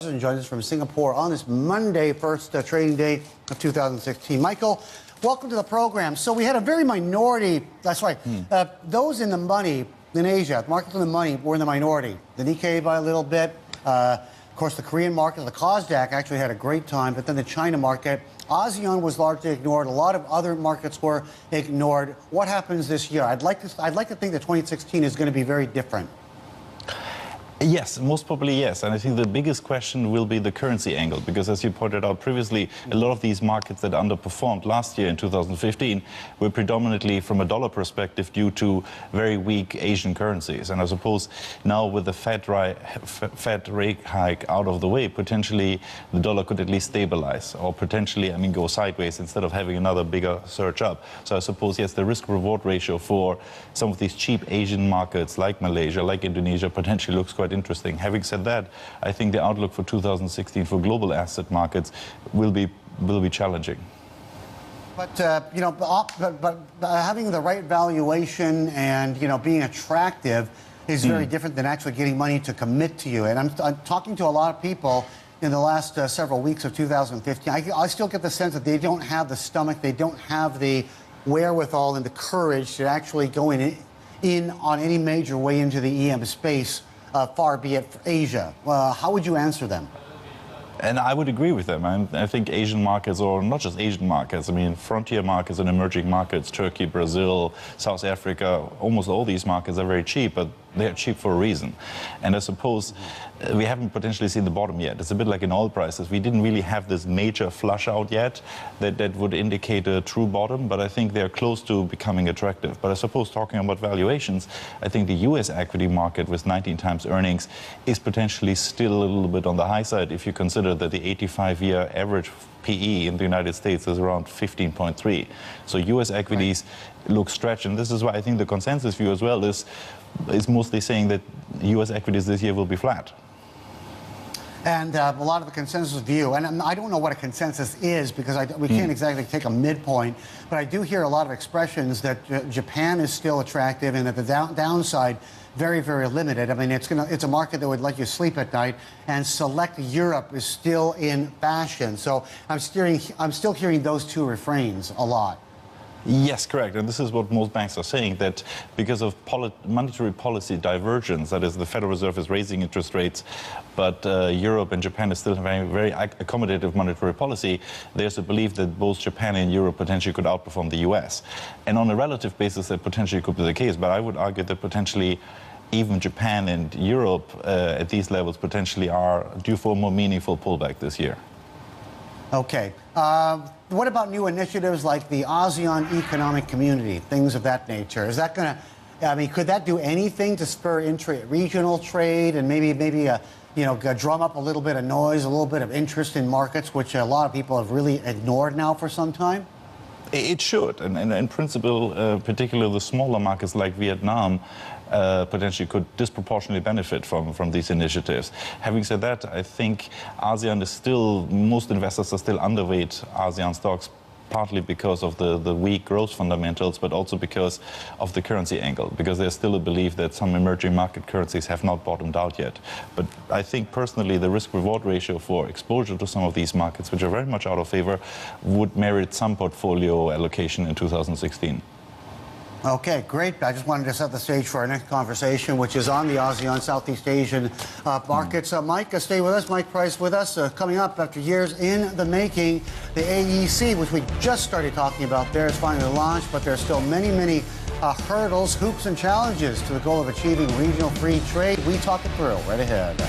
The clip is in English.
And joins us from Singapore on this Monday, first trading day of 2016. Michael, welcome to the program. So we had a very minority, that's right, those in the money in Asia, markets in the money were in the minority. The Nikkei by a little bit. Of course, the Korean market, the Kosdaq actually had a great time, but then the China market, ASEAN was largely ignored. A lot of other markets were ignored. What happens this year? I'd like to think that 2016 is going to be very different. Yes, most probably yes. And I think the biggest question will be the currency angle, because as you pointed out previously, a lot of these markets that underperformed last year in 2015 were predominantly from a dollar perspective due to very weak Asian currencies. And I suppose now with the Fed rate hike out of the way, potentially the dollar could at least stabilize or potentially, go sideways instead of having another bigger surge up. So I suppose, yes, the risk-reward ratio for some of these cheap Asian markets like Malaysia, like Indonesia, potentially looks quite interesting. Having said that, I think the outlook for 2016 for global asset markets will be challenging. But having the right valuation and being attractive is very different than actually getting money to commit to you. And I'm talking to a lot of people in the last several weeks of 2015. I still get the sense that they don't have the stomach, they don't have the wherewithal and the courage to actually go in on any major way into the EM space. Far be it for Asia. How would you answer them? And I would agree with them. I think Asian markets, or not just Asian markets, frontier markets and emerging markets, Turkey, Brazil, South Africa, almost all these markets are very cheap, but they're cheap for a reason. And I suppose we haven't potentially seen the bottom yet. It's a bit like in oil prices. We didn't really have this major flush out yet that would indicate a true bottom, but I think they're close to becoming attractive. But I suppose talking about valuations, I think the US equity market with 19 times earnings is potentially still a little bit on the high side if you consider that the 85-year average PE in the United States is around 15.3. So US equities look stretched, and this is why I think the consensus view as well is mostly saying that US equities this year will be flat. And a lot of the consensus view, and I don't know what a consensus is because we can't exactly take a midpoint, but I do hear a lot of expressions that Japan is still attractive and that the downside very, very limited. It's a market that would let you sleep at night, and select Europe is still in fashion. So I'm still hearing those two refrains a lot. Yes, correct. And this is what most banks are saying, that because of monetary policy divergence, that is, the Federal Reserve is raising interest rates, but Europe and Japan is still having very accommodative monetary policy, there's a belief that both Japan and Europe potentially could outperform the US. And on a relative basis, that potentially could be the case, but I would argue that potentially even Japan and Europe at these levels potentially are due for a more meaningful pullback this year. Okay. What about new initiatives like the ASEAN Economic Community, things of that nature? Is that going to, could that do anything to spur regional trade and maybe drum up a little bit of noise, a little bit of interest in markets, which a lot of people have really ignored now for some time? It should, and in principle, particularly the smaller markets like Vietnam, potentially could disproportionately benefit from these initiatives. Having said that, I think ASEAN is still, most investors are still underweight ASEAN stocks, partly because of the weak growth fundamentals, but also because of the currency angle, because there's still a belief that some emerging market currencies have not bottomed out yet. But I think personally the risk-reward ratio for exposure to some of these markets, which are very much out of favor, would merit some portfolio allocation in 2016. Okay, great. I just wanted to set the stage for our next conversation, which is on the ASEAN, Southeast Asian markets. Mike, stay with us. Mike Preiss with us. Coming up after years in the making, the AEC, which we just started talking about there, is finally launched, but there are still many, many hurdles, hoops, and challenges to the goal of achieving regional free trade. We talk it through right ahead.